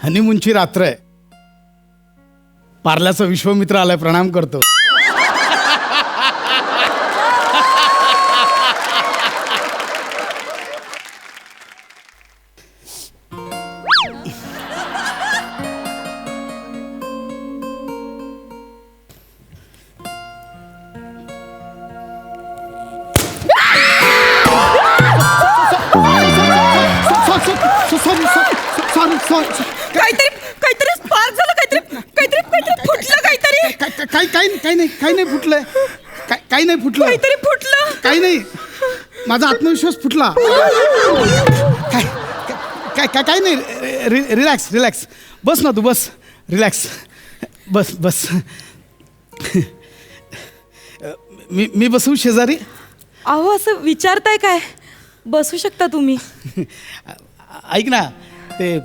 हनीमूनची रात्र आहे. पार्ल्याचा विश्वमित्र आलाय, प्रणाम करतो. काहीतरी स्पार्क झालं, काहीतरी फुटलं, काही नाही फुटलंय. काही नाही फुटलं. काहीतरी फुटलं. काही नाही. माझा आत्मविश्वास फुटला. काय नाही. रिलॅक्स. बस ना तू, बस. रिलॅक्स. बस. मी बसू शेजारी? अहो असं विचारताय काय? बसू शकता तुम्ही. ऐक ना, ते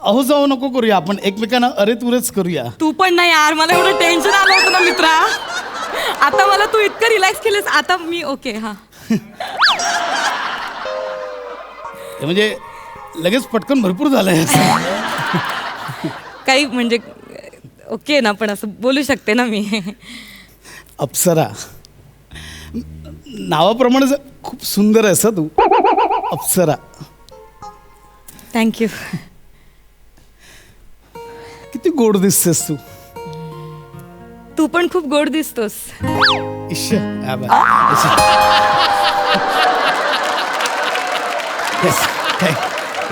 अहो जाऊ नको करूया, आपण एकमेकांना अरे तुरेच करूया. तू पण नाही यार, मला एवढं टेन्शन आलं होतं ना मित्रा. आता मला तू इतकं रिलॅक्स केलंस, आता मी ओके. हा म्हणजे लगेच पटकन भरपूर झालंय. काही म्हणजे ओके ना, पण असं बोलू शकते ना मी. अप्सरा, नावाप्रमाणे खूप सुंदर आहेस तू. अप्सरा. थँक्यू. किती गोड दिसतेस तू. तू पण खूप गोड दिसतोस.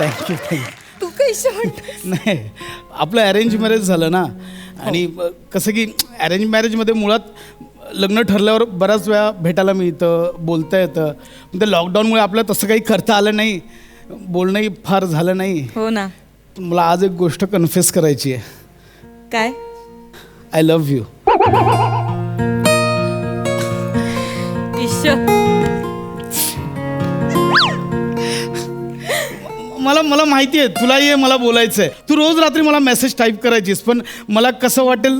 थँक्यू. तू कशी म्हणतोस? नाही, आपलं अरेंज मॅरेज झालं ना. आणि कसं की अरेंज मॅरेजमध्ये मुळात लग्न ठरल्यावर बऱ्याच वेळा भेटायला मिळतं, बोलता येतं. ते लॉकडाऊनमुळे आपल्याला तसं काही करता आलं नाही, बोलणंही फार झालं नाही. हो ना. मला आज एक गोष्ट कन्फेस करायची आहे. काय? I love you. मला माहिती आहे तुलाही आहे मला बोलायचं आहे. तू रोज रात्री मला मेसेज टाईप करायचीस, पण मला कसं वाटेल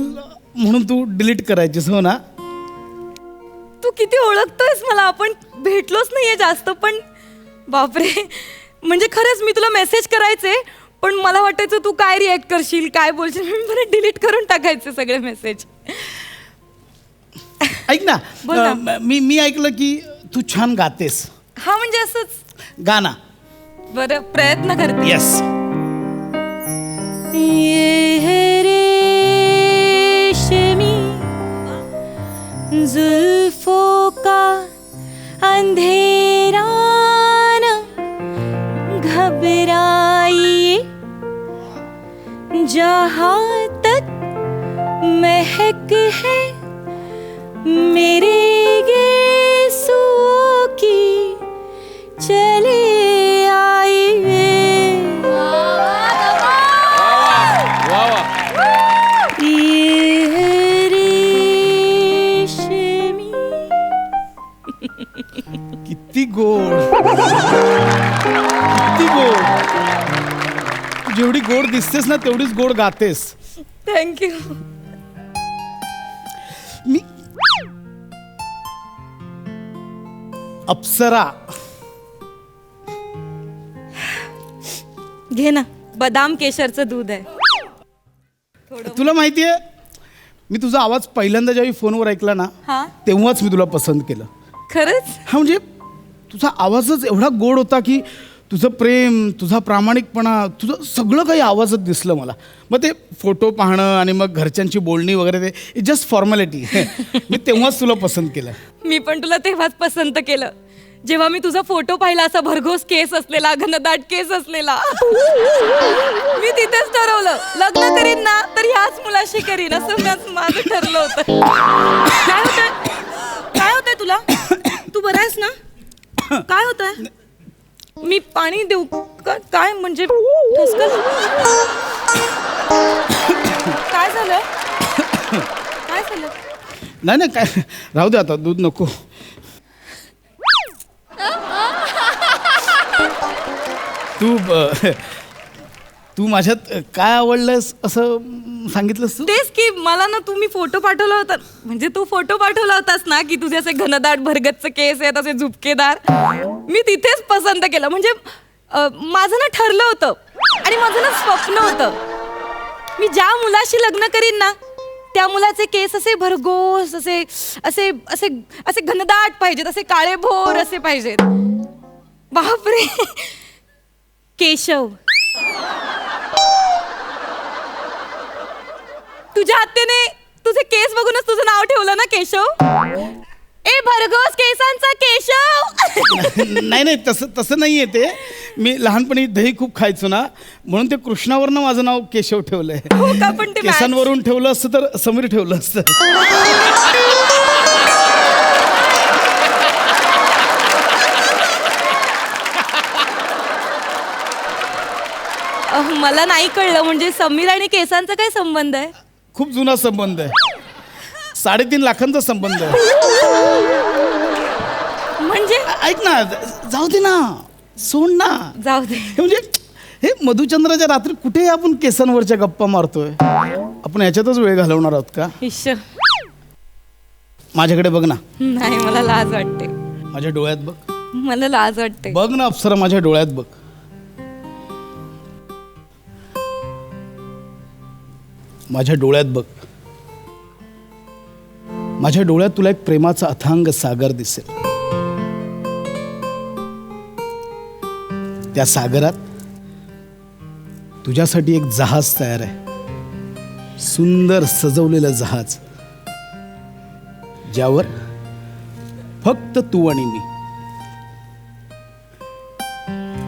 म्हणून तू डिलीट करायचीस. हो ना? तू किती ओळखतोयस मला. आपण भेटलोच नाहीये जास्त, पण बापरे, म्हणजे खरंच मी तुला मेसेज करायचे, पण मला वाटायचं तू काय रिॲक्ट करशील, काय बोलशील, मला डिलीट करून टाकायचे सगळे मेसेज. ऐक ना, मी ऐकलं की तू छान गातेस. हा म्हणजे असंच. गाना. बरं, प्रयत्न करते. येस. जुल्फों का अंधेरा न घबराइए, जहाँ तक महक है मेरे गेसुओं की, चले आइए. किती गोड. किती गोड. जेवढी गोड दिसतेस ना तेवढीच गोड गातेस. थँक्यू. मी अप्सरा. घे ना, बदाम केशरचं दूध आहे. तुला माहिती आहे, मी तुझा आवाज पहिल्यांदा ज्यावेळी फोनवर ऐकला ना, हा, तेव्हाच मी तुला पसंत केलं. खरंच? हा म्हणजे तुझा आवाजच एवढा गोड होता की तुझं प्रेम, तुझा प्रामाणिकपणा, तुझं सगळं काही आवाजात दिसलं मला. मग ते फोटो पाहणं आणि मग घरच्यांची बोलणी वगैरे, ते इट्स जस्ट फॉर्मॅलिटी. मी तेव्हाच तुला पसंत केलं. मी पण तुला तेव्हाच पसंत केलं जेव्हा मी तुझा फोटो पाहिला, असा भरघोस केस असलेला, घनदाट केस असलेला. मी तिथेच ठरवलं, लग्न करीन ना तर ह्याच मुलाशी करीन, असं माझं ठरलं होतं. काय होतंय तुला? तू बरा आहेस ना? काय होतंय? मी पाणी देऊ का? काय म्हणजे काय झालं? काय झालं? नाही काय, राहू दे आता, दूध नको. तू माझ्यात काय आवडलंस असं सांगितलंस तू? तेच की, मला ना तुम्ही फोटो पाठवला होता, म्हणजे तू फोटो पाठवला होतास ना की तुझे असे घनदाट भरगतचे केस आहेत, असे झुपकेदार. मी तिथेच पसंत केलं. म्हणजे माझं ना ठरलं होतं आणि माझं ना स्वप्न होतं, मी ज्या मुलाशी लग्न करीन ना त्या मुलाचे केस असे भरघोस असे असे असे असे घनदाट पाहिजेत, असे काळेभोर असे पाहिजेत. बापरे, केशव तुझ्या हत्तीने तुझे केस बघूनच तुझं नाव ठेवलं ना केशव. ए भरघोस केसांचा केशव. नाही नाही, तसं नाहीये ते. मी लहानपणी दही खूप खायचो ना, म्हणून ते कृष्णावरनं माझं नाव केशव ठेवलंय. हो का? पण ते केसांवरून ठेवलं असतं तर समीर ठेवलं असतं. मला नाही कळलं, म्हणजे समीर आणि केसांचा काय संबंध आहे? खूप जुना संबंध आहे, 3.5 लाखांचा संबंध आहे. म्हणजे ऐक ना, जाऊ दे ना, सोड ना. जाऊ दे. हे म्हणजे हे मधुचंद्राच्या रात्री कुठे आपण केसांवरच्या गप्पा मारतोय? आपण ह्याच्यातच वेळ घालवणार आहोत का? इश्श, माझ्याकडे बघ ना. नाही, मला लाज वाटते. माझ्या डोळ्यात बघ. मला लाज वाटते. बघ ना अप्सरा, माझ्या डोळ्यात बघ. माझ्या डोळ्यात बघ. माझ्या डोळ्यात तुला एक प्रेमाचा अथांग सागर दिसेल. त्या सागरात तुझ्यासाठी एक जहाज तयार आहे, सुंदर सजवलेलं जहाज, ज्यावर फक्त तू आणि मी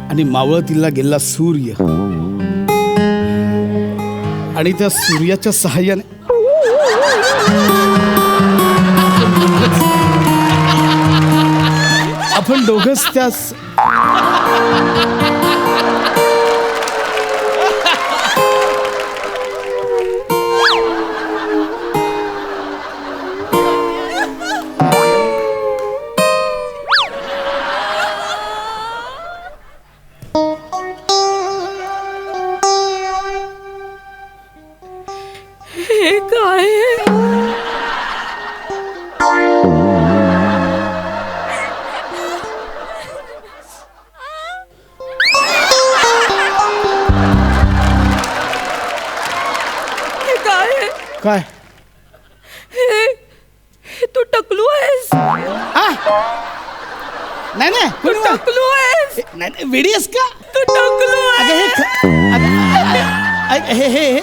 आणि मावळतीला गेला सूर्य, आणि त्या सूर्याच्या सहाय्याने आपण दोघंच त्या हे काय काय? हे तू टकलू आहेस. नाही नाही, तू टकलू आहेस. नाही नाही, वेडी आहेस का? तू टकलू अगं हे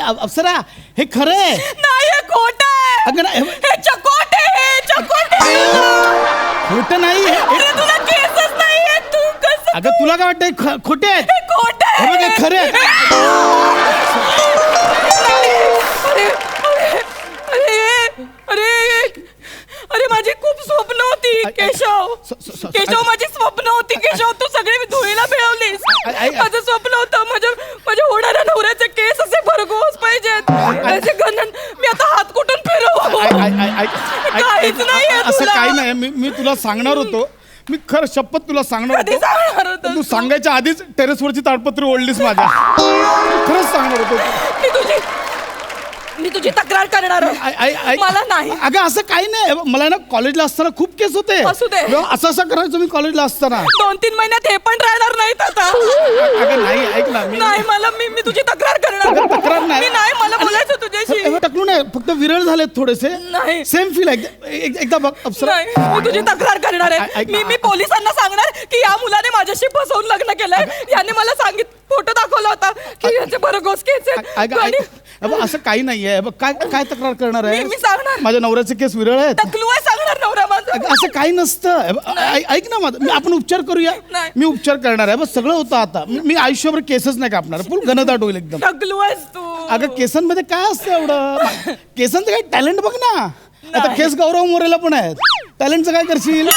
अप्सरा, हे खरं आहे. नाही, हे खोटं आहे. अगं नाही, हे चकोट आहे, हे चकोट आहे. खोटं नाही हे. अरे तुला केसच नाहीये, तू कसं? अगं तुला काय वाटतंय खोटे आहेत? हे खोटं आहे. हे बघ, हे खरे आहेत. अरे माझी खूप स्वप्न होती केशव. केशव, माझी स्वप्न होती केशव. तू सगळी धुळीला मिळवलीस. माझं स्वप्न होतं माझ्या होणाऱ्या नवऱ्याचे केस असे भरघोस पाहिजेत, असे घनन. मी आता हात कुठून फिरवू? काहीच नाहीये असं तुला. काही नाही. मी तुला सांगणार होतो, मी खरं शपथ तुला सांगणार कधी होतो. सांगणार होतं तू सांगायच्या आधीच टेरेसवरची ताडपत्री ओढलीस माझ्या. खरंच सांगणार होतो. मी तुझी तक्रार करणार आहे. मला नाही. अगं असं काही नाही. मला ना कॉलेजला असताना खूप केस होते. असू दे. असं करायचो मी कॉलेजला असताना. 2-3 महिन्यात हे पण राहणार नाहीत आता. अगं नाही, ऐक ना. नाही, मी तुझी तक्रार करणार. तक्रार नाही. मी नाही, मला बोलायचं तुझ्याशी. टकलू नाही, फक्त विरळ झालेत थोडेसे. नाही. सेम फील एकदा बघ अप्सरा. नाही, मी तुझी तक्रार करणार आहे. मी पोलिसांना सांगणार की या मुलाने माझ्याशी फसवून लग्न केलंय. याने मला फोटो दाखवला होता की याचे भरघोस केस आहेत. असं काही नाहीये. काय तक्रार करणार आहे? मी सांगणार. माझ्या नवऱ्याचे केस विरळ आहेत. टकलू आहे सांगणार नवरा माझा. असं काही नसतं. ऐक ना माझं, आपण उपचार करूया. नाही. मी उपचार करणार आहे. बस सगळं होतं आता. मी आयुष्यभर केसच नाही कापणार. फुल घनदाट होईल एकदम. टकलू आहेस तू. अगं केसांमध्ये काय असतं एवढं? केसांचं काय टॅलेंट बघ ना. आता केस गौरव मोरेला पण आहेत. टॅलेंटचं काय करशील?